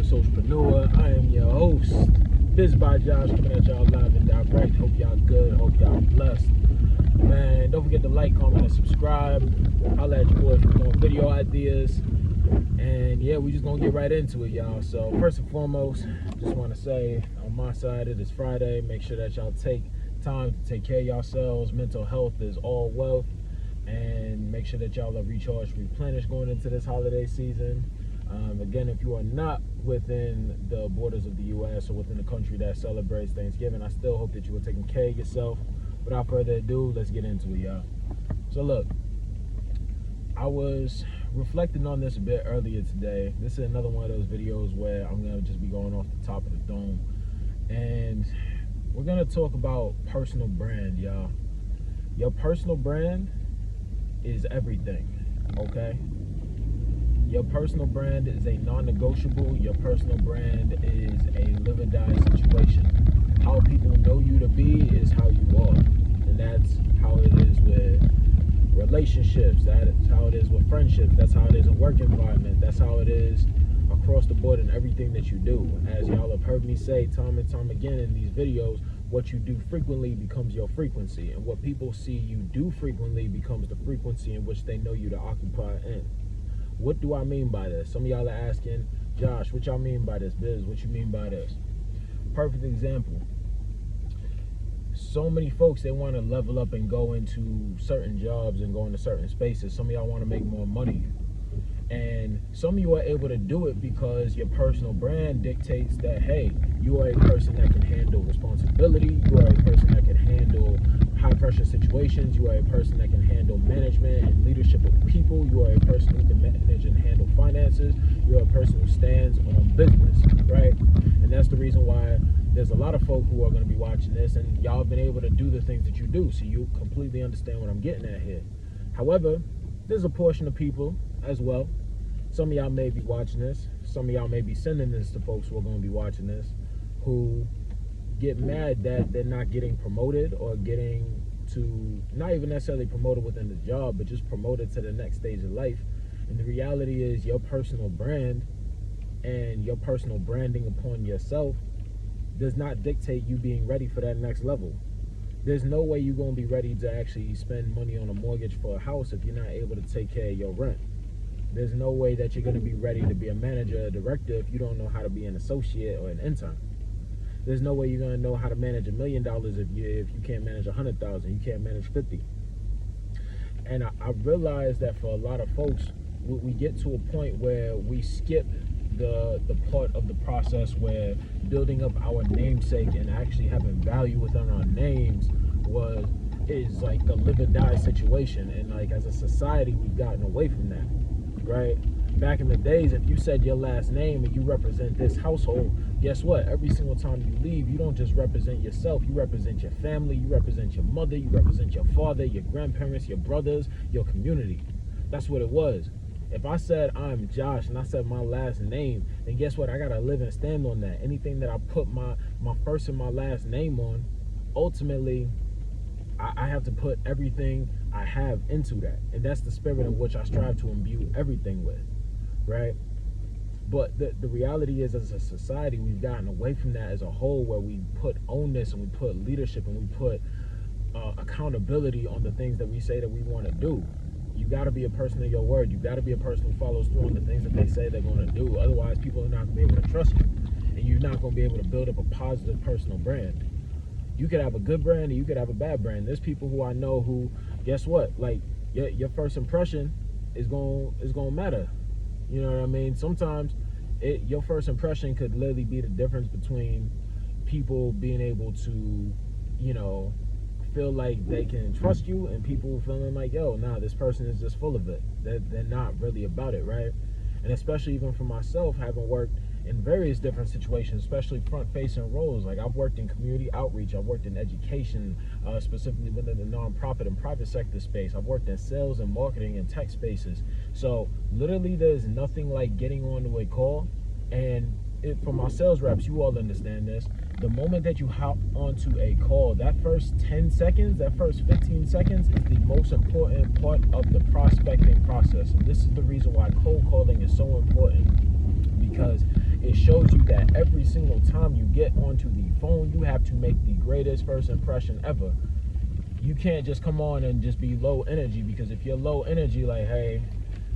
Good Socialpreneur. I am your host, Biz by Josh, coming at y'all live and direct. Hope y'all good, hope y'all blessed. Man, don't forget to like, comment, and subscribe. Holla at your boys for more video ideas. And yeah, we just gonna get right into it, y'all. So first and foremost, just want to say on my side, it is Friday. Make sure that y'all take time to take care of yourselves. Mental health is all wealth. And make sure that y'all are recharged, replenished going into this holiday season. Again, if you are not within the borders of the U.S. or within the country that celebrates Thanksgiving, I still hope that you are taking care of yourself. Without further ado, let's get into it, y'all. So look, I was reflecting on this a bit earlier today. This is another one of those videos where I'm going to just be going off the top of the dome. And we're going to talk about personal brand, y'all. Your personal brand is everything, okay? Your personal brand is a non-negotiable. Your personal brand is a live or die situation. How people know you to be is how you are. And that's how it is with relationships. That's how it is with friendships. That's how it is in work environment. That's how it is across the board in everything that you do. As y'all have heard me say time and time again in these videos, what you do frequently becomes your frequency. And what people see you do frequently becomes the frequency in which they know you to occupy in. What do I mean by this? Some of y'all are asking, Josh, what y'all mean by this? Biz, what you mean by this? Perfect example. So many folks, they want to level up and go into certain jobs and go into certain spaces. Some of y'all want to make more money. And some of you are able to do it because your personal brand dictates that, hey, you are a person that can handle responsibility. You are a person that can handle high pressure situations. You are a person that can handle management and leadership of people. You are a person who can manage and handle finances. You're a person who stands on business, right? And that's the reason why there's a lot of folk who are going to be watching this, and y'all have been able to do the things that you do. So you completely understand what I'm getting at here. However, there's a portion of people as well. Some of y'all may be watching this. Some of y'all may be sending this to folks who are going to be watching this, who get mad that they're not getting promoted or getting to, not even necessarily promoted within the job, but just promoted to the next stage of life. And the reality is your personal brand and your personal branding upon yourself does not dictate you being ready for that next level. There's no way you're going to be ready to actually spend money on a mortgage for a house if you're not able to take care of your rent. There's no way that you're going to be ready to be a manager or director if you don't know how to be an associate or an intern. There's no way you're going to know how to manage $1 million if you can't manage 100,000. You can't manage 50. And I realize that for a lot of folks, we get to a point where we skip the part of the process where building up our namesake and actually having value within our names is like a live or die situation. And like as a society, we've gotten away from that. Right? Back in the days, if you said your last name and you represent this household, guess what? Every single time you leave, you don't just represent yourself. You represent your family. You represent your mother. You represent your father, your grandparents, your brothers, your community. That's what it was. If I said I'm Josh and I said my last name, then guess what? I got to live and stand on that. Anything that I put my first and my last name on, ultimately, I have to put everything I have into that. And that's the spirit in which I strive to imbue everything with, right? But the reality is, as a society, we've gotten away from that as a whole, where we put onus and we put leadership and we put accountability on the things that we say that we want to do. You got to be a person of your word. You got to be a person who follows through on the things that they say they're going to do. Otherwise, people are not going to be able to trust you. And you're not going to be able to build up a positive personal brand. You could have a good brand and you could have a bad brand. There's people who I know who, guess what? Like your first impression is going to matter. You know what I mean? Sometimes your first impression could literally be the difference between people being able to, you know, feel like they can trust you and people feeling like, yo, nah, this person is just full of it. They're not really about it, right? And especially even for myself, having worked in various different situations, especially front-facing roles. Like I've worked in community outreach, I've worked in education, specifically within the nonprofit and private sector space. I've worked in sales and marketing and tech spaces. So literally there's nothing like getting onto a call, and for my sales reps, you all understand this. The moment that you hop onto a call, that first 10 seconds, that first 15 seconds is the most important part of the prospecting process. And this is the reason why cold calling is so important, because it shows you that every single time you get onto the phone, you have to make the greatest first impression ever. You can't just come on and just be low energy, because if you're low energy, like, hey,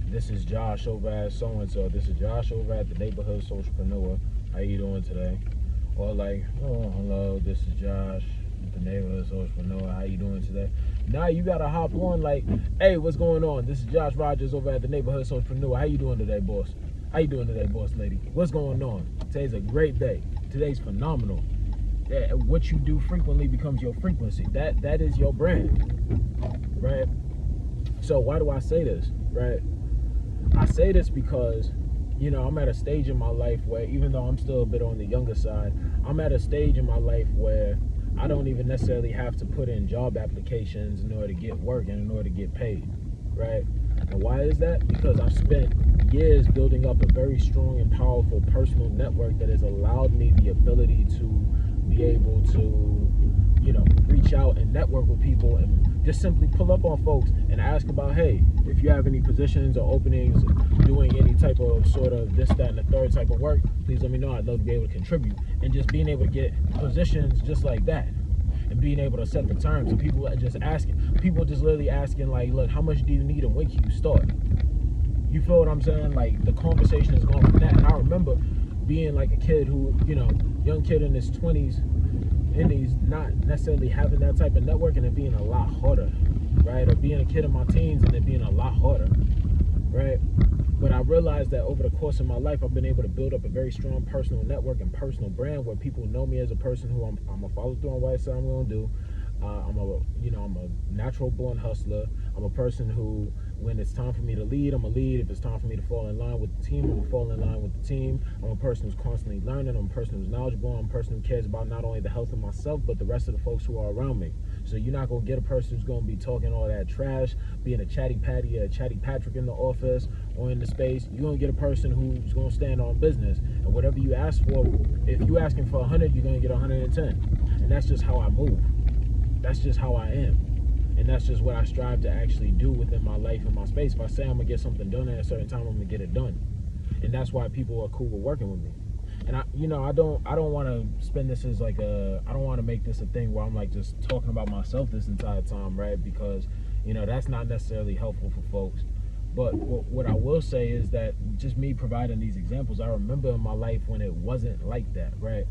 this is Josh over at so-and-so, this is Josh over at the Neighborhood Socialpreneur, how you doing today? Or like, oh, hello, this is Josh, the Neighborhood Socialpreneur, how you doing today? Now you gotta hop on like, hey, what's going on? This is Josh Rogers over at the Neighborhood Socialpreneur. How you doing today, boss? How you doing today, boss lady? What's going on? Today's a great day. Today's phenomenal. What you do frequently becomes your frequency. That is your brand, right? So why do I say this, right? I say this because, you know, I'm at a stage in my life where, even though I'm still a bit on the younger side, I'm at a stage in my life where I don't even necessarily have to put in job applications in order to get work and in order to get paid, right? And why is that? Because I've spent years building up a very strong and powerful personal network that has allowed me the ability to be able to, you know, reach out and network with people and just simply pull up on folks and ask about, hey, if you have any positions or openings doing any type of sort of this, that, and the third type of work, please let me know. I'd love to be able to contribute. And just being able to get positions just like that, and being able to set the terms, and people just literally asking, like, look, how much do you need and when can you start? You feel what I'm saying? Like, the conversation is going from that. And I remember being like a kid who, you know, young kid in his 20s, and he's not necessarily having that type of network, and it being a lot harder, right? Or being a kid in my teens and it being a lot harder, right? But I realized that over the course of my life, I've been able to build up a very strong personal network and personal brand where people know me as a person who I'm gonna follow through on what I say I'm gonna do. I'm a natural born hustler. I'm a person who, when it's time for me to lead, I'm gonna lead. If it's time for me to fall in line with the team, I'm gonna fall in line with the team. I'm a person who's constantly learning. I'm a person who's knowledgeable. I'm a person who cares about not only the health of myself, but the rest of the folks who are around me. So you're not gonna get a person who's gonna be talking all that trash, being a chatty Patty or a chatty Patrick in the office or in the space. You're gonna get a person who's gonna stand on business. And whatever you ask for, if you're asking for 100, you're gonna get 110. And that's just how I move. That's just how I am. And that's just what I strive to actually do within my life and my space. If I say I'm gonna get something done at a certain time, I'm gonna get it done. And that's why people are cool with working with me. And I don't want to spend this as like I don't want to make this a thing where I'm like just talking about myself this entire time, right? Because, you know, that's not necessarily helpful for folks. But what I will say is that just me providing these examples, I remember in my life when it wasn't like that, right?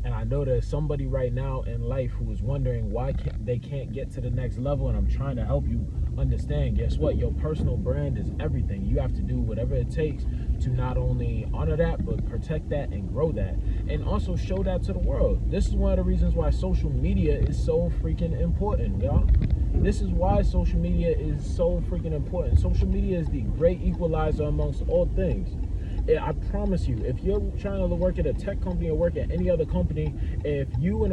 And I know there's somebody right now in life who is wondering why they can't get to the next level, and I'm trying to help you understand. Guess what? Your personal brand is everything. You have to do whatever it takes to not only honor that, but protect that and grow that, and also show that to the world. This is one of the reasons why social media is so freaking important, y'all. This is why social media is so freaking important. Social media is the great equalizer amongst all things. I promise you, if you're trying to work at a tech company or work at any other company, if you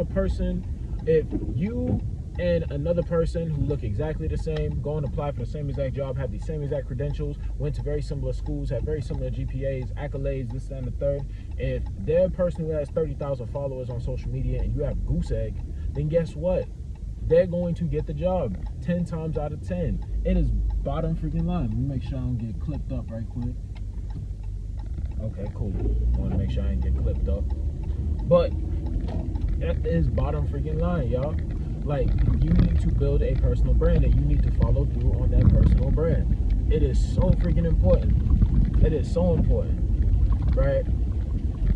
and another person who look exactly the same, go and apply for the same exact job, have the same exact credentials, went to very similar schools, have very similar GPAs, accolades, this, that, and the third, if they're a person who has 30,000 followers on social media and you have goose egg, then guess what? They're going to get the job 10 times out of 10. It is bottom freaking line. Let me make sure I don't get clipped up right quick. Okay, cool. I want to make sure I ain't get clipped up. But that is bottom freaking line, y'all. Like, you need to build a personal brand, and you need to follow through on that personal brand. It is so freaking important. It is so important, right?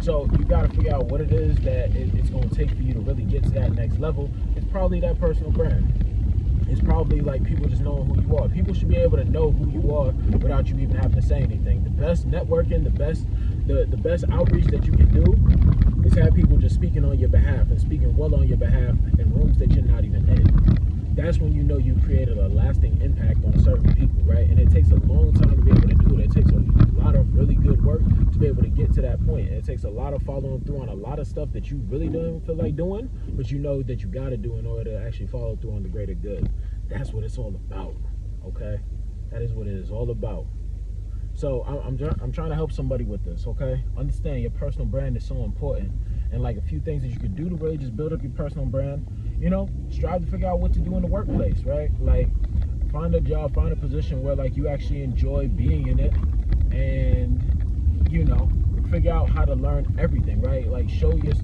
So you got to figure out what it is that it's going to take for you to really get to that next level. It's probably that personal brand. It's probably like people just knowing who you are. People should be able to know who you are without you even having to say anything. The best networking, the best outreach that you can do is have people just speaking on your behalf and speaking well on your behalf in rooms that you're not even in. That's when you know you created a lasting impact on certain people, right? And it takes a long time to be able to do it. It takes a lot of really good work to be able to get to that point. And it takes a lot of following through on a lot of stuff that you really don't feel like doing, but you know that you got to do in order to actually follow through on the greater good. That's what it's all about, okay? That is what it is all about. So I'm trying to help somebody with this, okay? Understand your personal brand is so important. And like a few things that you could do to really just build up your personal brand, you know, strive to figure out what to do in the workplace, right? Like, find a job, find a position where like you actually enjoy being in it, and, you know, figure out how to learn everything, right? Like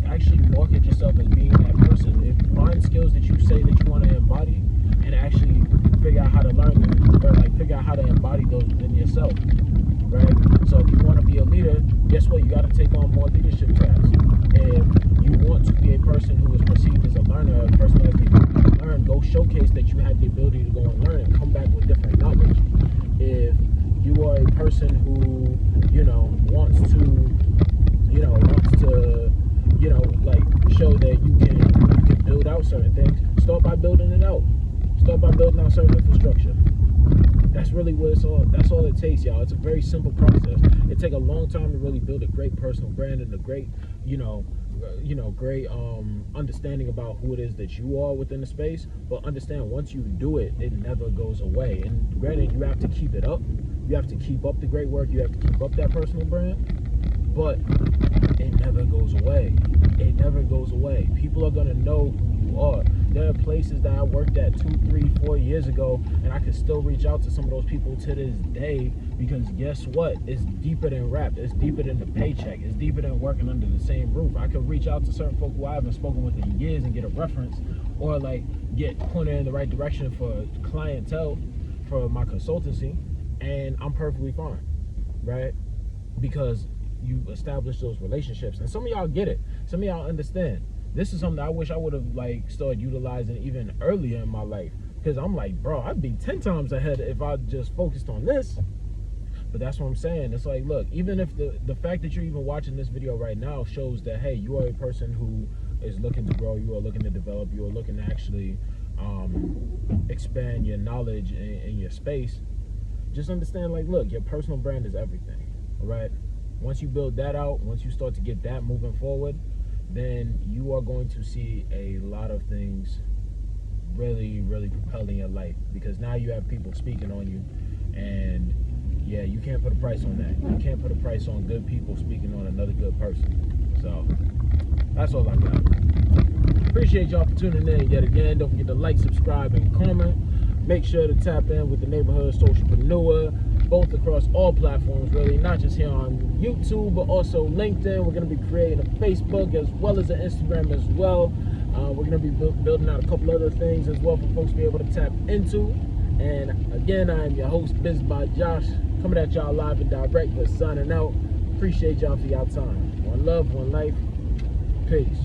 actually market yourself as being that person. Find skills that you say that you want to embody, and actually figure out how to learn them, or like figure out how to embody those in yourself, right? So if you want to be a leader, guess what? You got to take on more leadership tasks. If you want to be a person who is perceived as a learner, a person who has the ability to learn, go showcase that you have the ability to go and learn and come back with different knowledge. If you are a person who, wants to, like show that you can build out certain things, start by building it out. Start by building out certain infrastructure. That's really what that's all it takes, y'all. It's a very simple process. It takes a long time to really build a great personal brand and a great, great understanding about who it is that you are within the space. But understand, once you do it, it never goes away. And granted, you have to keep it up. You have to keep up the great work. You have to keep up that personal brand. But it never goes away. It never goes away. People are gonna know who you are. There are places that I worked at 2, 3, 4 years ago, and I can still reach out to some of those people to this day, because guess what? It's deeper than rap. It's deeper than the paycheck. It's deeper than working under the same roof. I could reach out to certain folk who I haven't spoken with in years and get a reference, or like get pointed in the right direction for clientele for my consultancy, and I'm perfectly fine, right? Because you establish those relationships, and some of y'all get it. Some of y'all understand. This is something I wish I would have like started utilizing even earlier in my life, because I'm like, bro, I'd be 10 times ahead if I just focused on this. But that's what I'm saying. It's like, look, even if the fact that you're even watching this video right now shows that, hey, you are a person who is looking to grow, you are looking to develop, you are looking to actually expand your knowledge in your space. Just understand, like, look, your personal brand is everything, all right? Once you build that out, once you start to get that moving forward, then you are going to see a lot of things really, really propelling your life, because now you have people speaking on you, and yeah, you can't put a price on that. You can't put a price on good people speaking on another good person. So that's all I got. Appreciate y'all for tuning in yet again. Don't forget to like, subscribe, and comment. Make sure to tap in with the Neighborhood Socialpreneur, both across all platforms, really, not just here on YouTube, but also LinkedIn. We're going to be creating a Facebook as well as an Instagram as well. We're going to be building out a couple other things as well for folks to be able to tap into. And again, I am your host, Biz by Josh, coming at y'all live and direct, but signing out. Appreciate y'all for y'all time. One love, one life. Peace.